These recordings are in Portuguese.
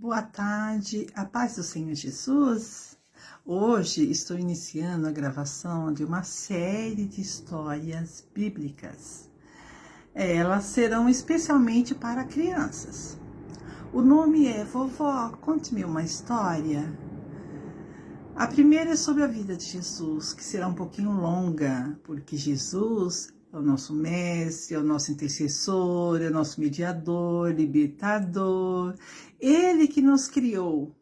Boa tarde, a paz do Senhor Jesus. Hoje estou iniciando a gravação de uma série de histórias bíblicas. Elas serão especialmente para crianças. O nome é Vovó, conte-me uma história. A primeira é sobre a vida de Jesus, que será um pouquinho longa, porque Jesus é o nosso mestre, é o nosso intercessor, é o nosso mediador, libertador. Ele que nos criou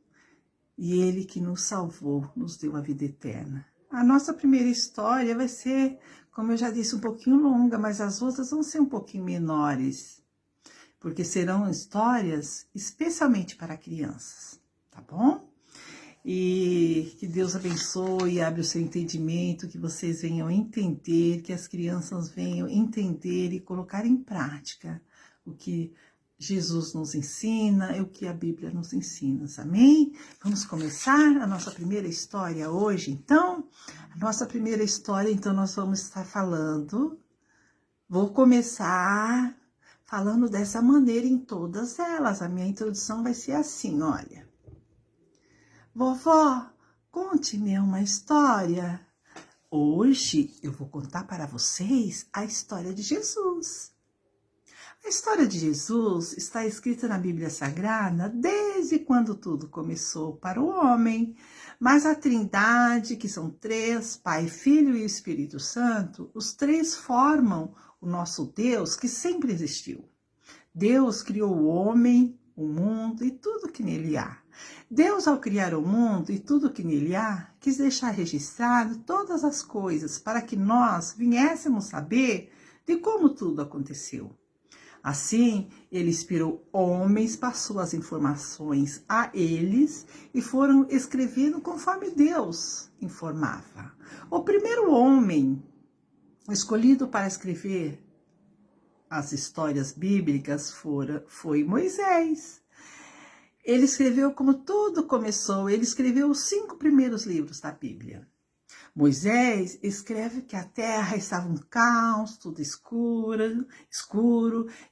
e Ele que nos salvou, nos deu a vida eterna. A nossa primeira história vai ser, como eu já disse, um pouquinho longa, mas as outras vão ser um pouquinho menores, porque serão histórias especialmente para crianças, tá bom? E que Deus abençoe e abra o seu entendimento, que vocês venham entender, que as crianças venham entender e colocar em prática o que Jesus nos ensina e o que a Bíblia nos ensina, amém? Vamos começar a nossa primeira história hoje, então? A nossa primeira história, então, nós vamos estar falando, vou começar falando dessa maneira em todas elas, a minha introdução vai ser assim, olha. Vovó, conte-me uma história. Hoje eu vou contar para vocês a história de Jesus. A história de Jesus está escrita na Bíblia Sagrada desde quando tudo começou para o homem. Mas a Trindade, que são três, Pai, Filho e Espírito Santo, os três formam o nosso Deus que sempre existiu. Deus criou o homem, o mundo e tudo que nele há. Deus, ao criar o mundo e tudo que nele há, quis deixar registrado todas as coisas para que nós viéssemos saber de como tudo aconteceu. Assim, ele inspirou homens, passou as informações a eles e foram escrevendo conforme Deus informava. O primeiro homem escolhido para escrever as histórias bíblicas foi Moisés. Ele escreveu como tudo começou, ele escreveu os 5 primeiros livros da Bíblia. Moisés escreve que a terra estava um caos, tudo escuro,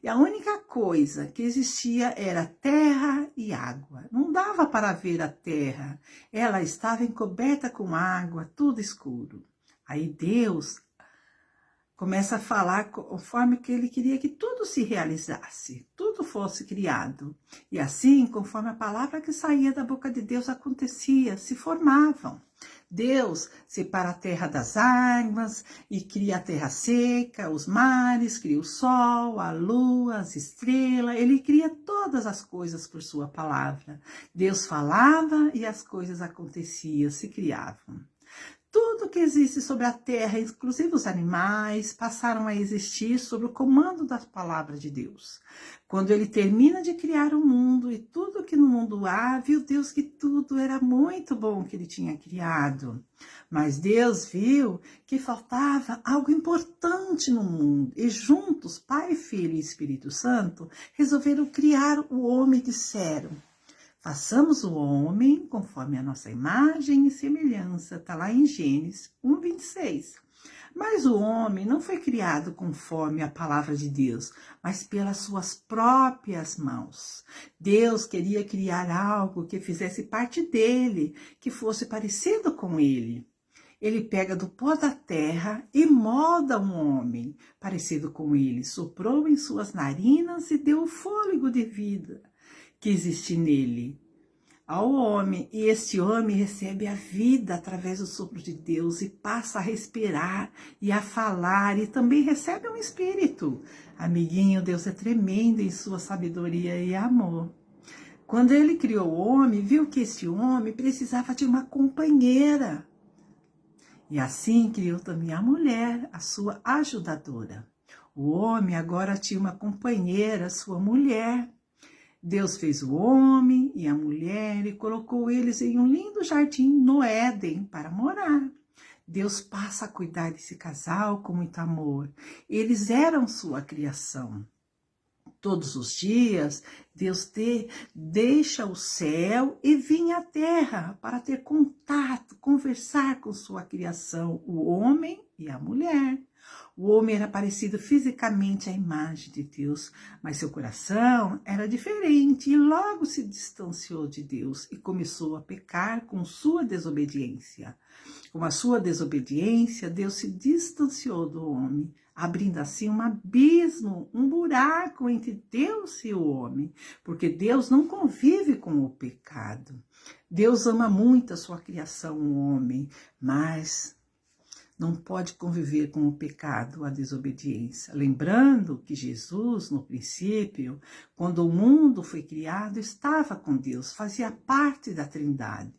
e a única coisa que existia era terra e água. Não dava para ver a terra, ela estava encoberta com água, tudo escuro. Aí Deus começa a falar conforme que ele queria que tudo se realizasse, tudo fosse criado. E assim, conforme a palavra que saía da boca de Deus acontecia, se formavam. Deus separa a terra das águas e cria a terra seca, os mares, cria o sol, a lua, as estrelas. Ele cria todas as coisas por sua palavra. Deus falava e as coisas aconteciam, se criavam. Tudo que existe sobre a terra, inclusive os animais, passaram a existir sob o comando das palavras de Deus. Quando ele termina de criar o mundo e tudo que no mundo há, viu Deus que tudo era muito bom que ele tinha criado. Mas Deus viu que faltava algo importante no mundo e juntos, Pai, Filho e Espírito Santo, resolveram criar o homem e disseram: façamos o homem conforme a nossa imagem e semelhança. Está lá em Gênesis 1:26. Mas o homem não foi criado conforme a palavra de Deus, mas pelas suas próprias mãos. Deus queria criar algo que fizesse parte dele, que fosse parecido com ele. Ele pega do pó da terra e molda um homem parecido com ele, soprou em suas narinas e deu o fôlego de vida que existe nele ao homem, e este homem recebe a vida através do sopro de Deus e passa a respirar e a falar e também recebe um espírito. Amiguinho, Deus é tremendo em sua sabedoria e amor. Quando ele criou o homem, viu que este homem precisava de uma companheira. E assim criou também a mulher, a sua ajudadora. O homem agora tinha uma companheira, sua mulher. Deus fez o homem e a mulher e colocou eles em um lindo jardim no Éden para morar. Deus passa a cuidar desse casal com muito amor. Eles eram sua criação. Todos os dias, Deus deixa o céu e vinha à terra para ter contato, conversar com sua criação, o homem e a mulher. O homem era parecido fisicamente à imagem de Deus, mas seu coração era diferente e logo se distanciou de Deus e começou a pecar com sua desobediência. Com a sua desobediência, Deus se distanciou do homem, abrindo assim um abismo, um buraco entre Deus e o homem, porque Deus não convive com o pecado. Deus ama muito a sua criação, o homem, mas não pode conviver com o pecado, a desobediência. Lembrando que Jesus, no princípio, quando o mundo foi criado, estava com Deus, fazia parte da Trindade.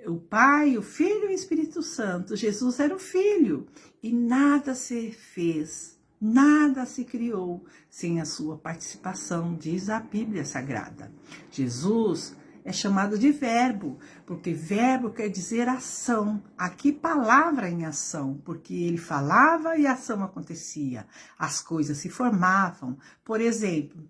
O Pai, o Filho e o Espírito Santo. Jesus era o Filho e nada se fez, nada se criou sem a sua participação, diz a Bíblia Sagrada. Jesus é chamado de verbo, porque verbo quer dizer ação. Aqui palavra em ação, porque ele falava e a ação acontecia. As coisas se formavam. Por exemplo,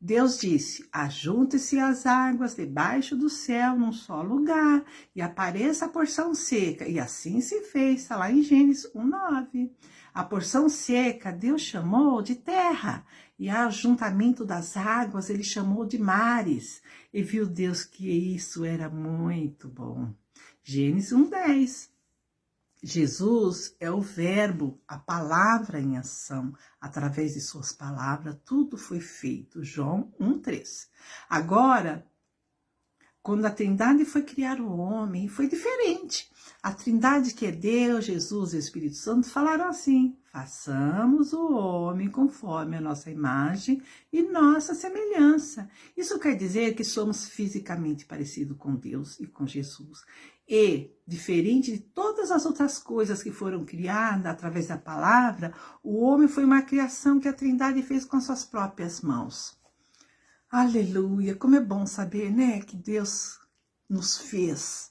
Deus disse, ajunte-se as águas debaixo do céu num só lugar e apareça a porção seca. E assim se fez, está lá em Gênesis 1:9. A porção seca Deus chamou de terra e o ajuntamento das águas ele chamou de mares. E viu Deus que isso era muito bom. Gênesis 1:10. Jesus é o verbo, a palavra em ação. Através de suas palavras, tudo foi feito. João 1:3. Agora, quando a Trindade foi criar o homem, foi diferente. A Trindade, que é Deus, Jesus e o Espírito Santo, falaram assim: façamos o homem conforme a nossa imagem e nossa semelhança. Isso quer dizer que somos fisicamente parecidos com Deus e com Jesus. E, diferente de todas as outras coisas que foram criadas através da palavra, o homem foi uma criação que a Trindade fez com suas próprias mãos. Aleluia! Como é bom saber, né, que Deus nos fez.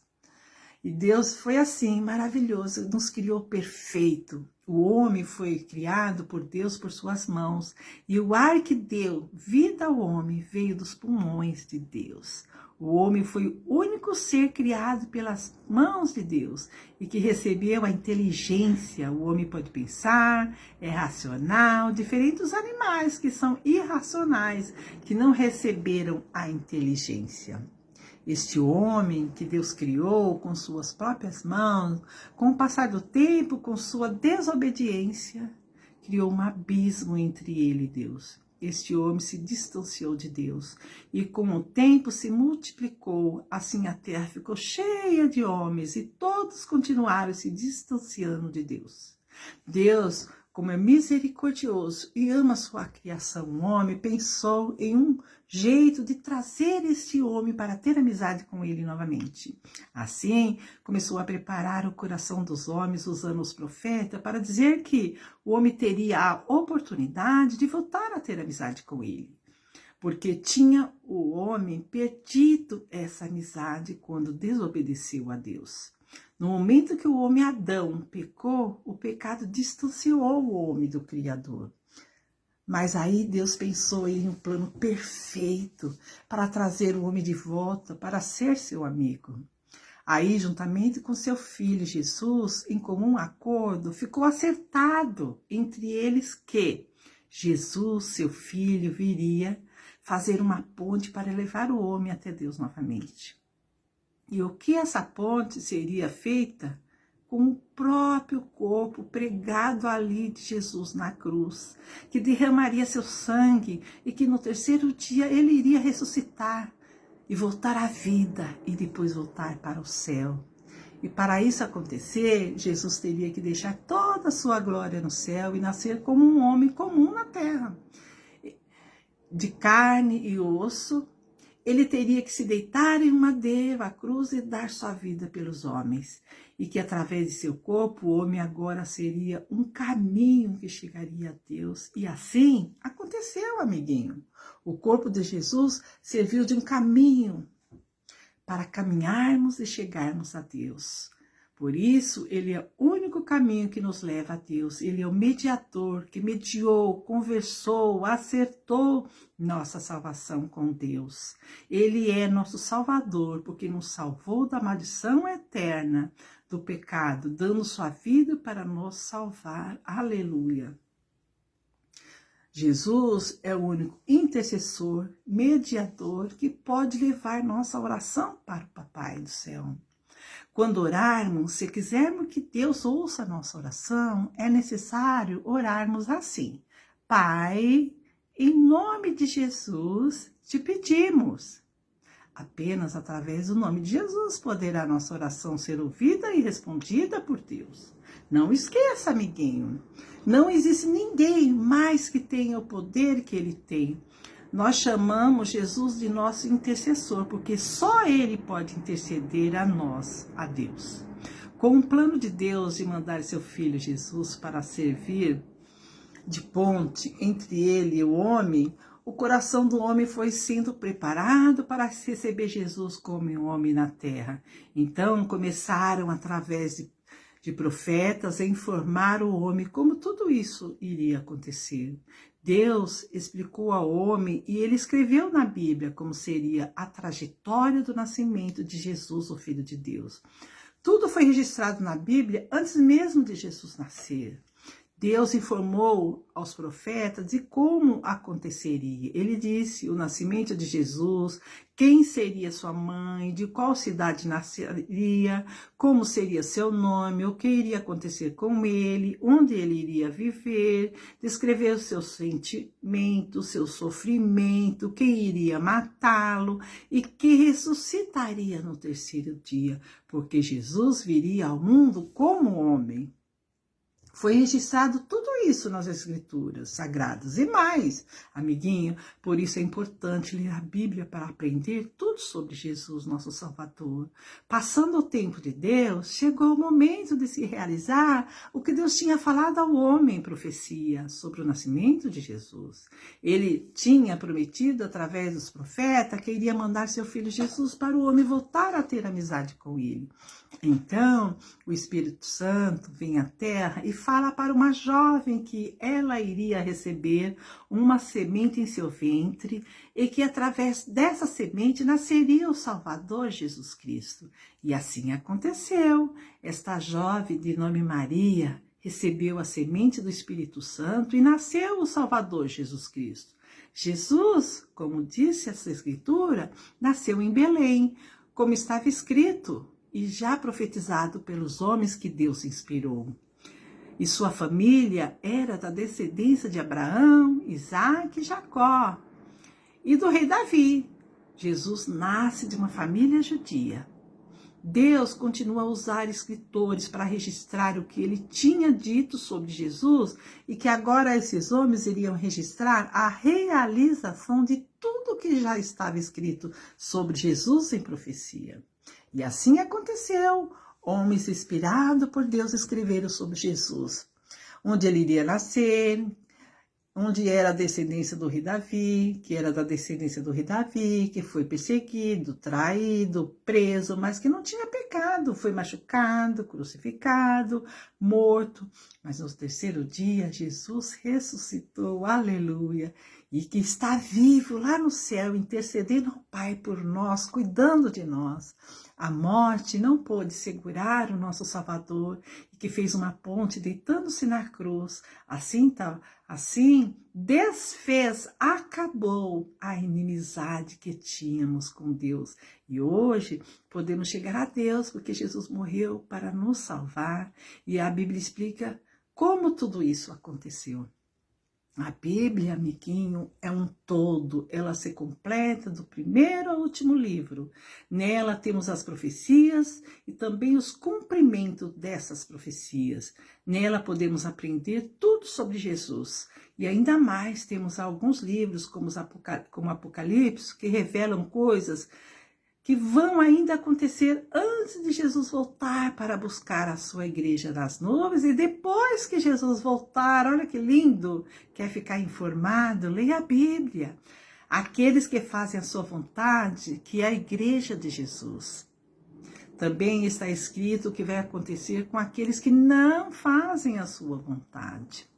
E Deus foi assim, maravilhoso, nos criou perfeito. O homem foi criado por Deus por suas mãos. E o ar que deu vida ao homem veio dos pulmões de Deus. O homem foi o único ser criado pelas mãos de Deus e que recebeu a inteligência. O homem pode pensar, é racional, diferente dos animais que são irracionais, que não receberam a inteligência. Este homem que Deus criou com suas próprias mãos, com o passar do tempo, com sua desobediência, criou um abismo entre ele e Deus. Este homem se distanciou de Deus e com o tempo se multiplicou, assim a terra ficou cheia de homens e todos continuaram se distanciando de Deus. Deus, como é misericordioso e ama sua criação, o homem pensou em um jeito de trazer este homem para ter amizade com ele novamente. Assim, começou a preparar o coração dos homens, usando os profetas, para dizer que o homem teria a oportunidade de voltar a ter amizade com ele. Porque tinha o homem perdido essa amizade quando desobedeceu a Deus. No momento que o homem Adão pecou, o pecado distanciou o homem do Criador. Mas aí Deus pensou em um plano perfeito para trazer o homem de volta, para ser seu amigo. Aí, juntamente com seu filho Jesus, em comum acordo, ficou acertado entre eles que Jesus, seu filho, viria fazer uma ponte para levar o homem até Deus novamente. E o que essa ponte seria feita? Com o próprio corpo pregado ali de Jesus na cruz, que derramaria seu sangue e que no terceiro dia ele iria ressuscitar e voltar à vida e depois voltar para o céu. E para isso acontecer, Jesus teria que deixar toda a sua glória no céu e nascer como um homem comum na terra, de carne e osso. Ele teria que se deitar em um madeiro, a cruz, e dar sua vida pelos homens. E que através de seu corpo, o homem agora seria um caminho que chegaria a Deus. E assim aconteceu, amiguinho. O corpo de Jesus serviu de um caminho para caminharmos e chegarmos a Deus. Por isso, ele é o único caminho que nos leva a Deus. Ele é o mediador que mediou, conversou, acertou nossa salvação com Deus. Ele é nosso Salvador, porque nos salvou da maldição eterna do pecado, dando sua vida para nos salvar. Aleluia. Jesus é o único intercessor, mediador, que pode levar nossa oração para o Papai do céu. Quando orarmos, se quisermos que Deus ouça a nossa oração, é necessário orarmos assim: Pai, em nome de Jesus, te pedimos. Apenas através do nome de Jesus poderá nossa oração ser ouvida e respondida por Deus. Não esqueça, amiguinho, não existe ninguém mais que tenha o poder que ele tem. Nós chamamos Jesus de nosso intercessor, porque só ele pode interceder a nós, a Deus. Com o plano de Deus de mandar seu filho Jesus para servir de ponte entre ele e o homem, o coração do homem foi sendo preparado para receber Jesus como um homem na terra. Então começaram, através de profetas, a informar o homem como tudo isso iria acontecer. Deus explicou ao homem e ele escreveu na Bíblia como seria a trajetória do nascimento de Jesus, o Filho de Deus. Tudo foi registrado na Bíblia antes mesmo de Jesus nascer. Deus informou aos profetas de como aconteceria. Ele disse o nascimento de Jesus, quem seria sua mãe, de qual cidade nasceria, como seria seu nome, o que iria acontecer com ele, onde ele iria viver, descreveu os seus sentimentos, seu sofrimento, quem iria matá-lo e que ressuscitaria no terceiro dia, porque Jesus viria ao mundo como homem. Foi registrado tudo isso nas Escrituras Sagradas e mais, amiguinho. Por isso é importante ler a Bíblia para aprender tudo sobre Jesus, nosso Salvador. Passando o tempo de Deus, chegou o momento de se realizar o que Deus tinha falado ao homem em profecia sobre o nascimento de Jesus. Ele tinha prometido através dos profetas que iria mandar seu filho Jesus para o homem voltar a ter amizade com ele. Então, o Espírito Santo vem à terra e fala para uma jovem que ela iria receber uma semente em seu ventre e que através dessa semente nasceria o Salvador Jesus Cristo. E assim aconteceu. Esta jovem de nome Maria recebeu a semente do Espírito Santo e nasceu o Salvador Jesus Cristo. Jesus, como disse essa escritura, nasceu em Belém, como estava escrito e já profetizado pelos homens que Deus inspirou. E sua família era da descendência de Abraão, Isaque e Jacó, e do rei Davi. Jesus nasce de uma família judia. Deus continua a usar escritores para registrar o que ele tinha dito sobre Jesus e que agora esses homens iriam registrar a realização de tudo que já estava escrito sobre Jesus em profecia. E assim aconteceu. Homens inspirados por Deus escreveram sobre Jesus, onde ele iria nascer, onde era a descendência do rei Davi, que era da descendência do rei Davi, que foi perseguido, traído, preso, mas que não tinha pecado, foi machucado, crucificado, morto. Mas no terceiro dia, Jesus ressuscitou, aleluia, e que está vivo lá no céu, intercedendo ao Pai por nós, cuidando de nós. A morte não pôde segurar o nosso Salvador, e que fez uma ponte deitando-se na cruz. Assim desfez, acabou a inimizade que tínhamos com Deus. E hoje podemos chegar a Deus, porque Jesus morreu para nos salvar. E a Bíblia explica como tudo isso aconteceu. A Bíblia, amiguinho, é um todo, ela se completa do primeiro ao último livro. Nela temos as profecias e também os cumprimentos dessas profecias. Nela podemos aprender tudo sobre Jesus. E ainda mais temos alguns livros, como Apocalipse, que revelam coisas que vão ainda acontecer antes de Jesus voltar para buscar a sua igreja nas nuvens. E depois que Jesus voltar, olha que lindo, quer ficar informado? Leia a Bíblia. Aqueles que fazem a sua vontade, que é a igreja de Jesus. Também está escrito o que vai acontecer com aqueles que não fazem a sua vontade.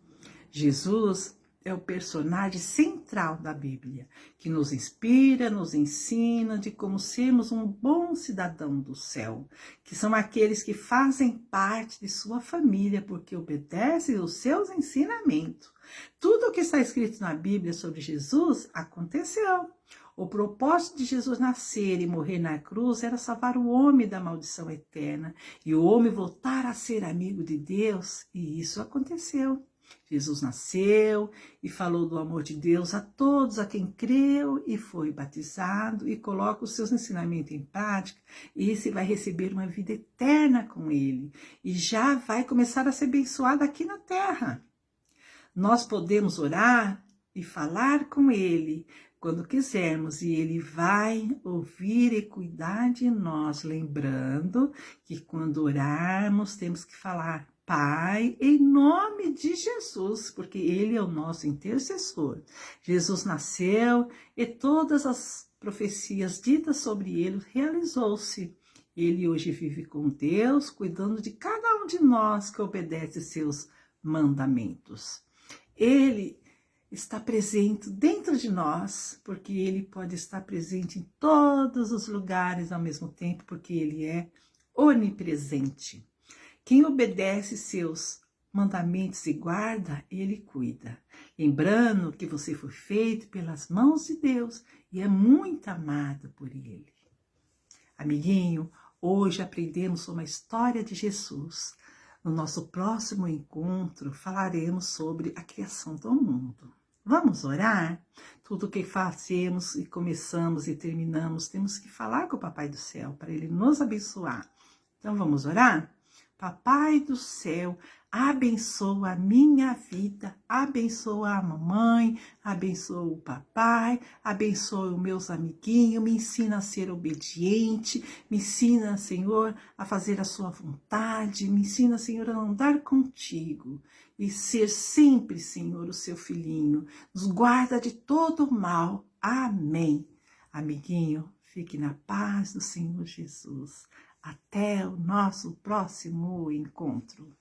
Jesus é o personagem central da Bíblia, que nos inspira, nos ensina de como sermos um bom cidadão do céu, que são aqueles que fazem parte de sua família, porque obedecem os seus ensinamentos. Tudo o que está escrito na Bíblia sobre Jesus aconteceu. O propósito de Jesus nascer e morrer na cruz era salvar o homem da maldição eterna e o homem voltar a ser amigo de Deus, e isso aconteceu. Jesus nasceu e falou do amor de Deus a todos a quem creu e foi batizado e coloca os seus ensinamentos em prática, e esse vai receber uma vida eterna com ele e já vai começar a ser abençoado aqui na terra. Nós podemos orar e falar com ele quando quisermos, e ele vai ouvir e cuidar de nós, lembrando que quando orarmos temos que falar: Pai, em nome de Jesus, porque ele é o nosso intercessor. Jesus nasceu e todas as profecias ditas sobre ele realizou-se. Ele hoje vive com Deus, cuidando de cada um de nós que obedece seus mandamentos. Ele está presente dentro de nós, porque ele pode estar presente em todos os lugares ao mesmo tempo, porque ele é onipresente. Quem obedece seus mandamentos e guarda, ele cuida. Lembrando que você foi feito pelas mãos de Deus e é muito amado por ele. Amiguinho, hoje aprendemos sobre a história de Jesus. No nosso próximo encontro, falaremos sobre a criação do mundo. Vamos orar? Tudo que fazemos e começamos e terminamos, temos que falar com o Papai do Céu para ele nos abençoar. Então vamos orar? Papai do céu, abençoa a minha vida, abençoa a mamãe, abençoa o papai, abençoa os meus amiguinhos, me ensina a ser obediente, me ensina, Senhor, a fazer a sua vontade, me ensina, Senhor, a andar contigo e ser sempre, Senhor, o seu filhinho. Nos guarda de todo o mal. Amém. Amiguinho, fique na paz do Senhor Jesus. Até o nosso próximo encontro.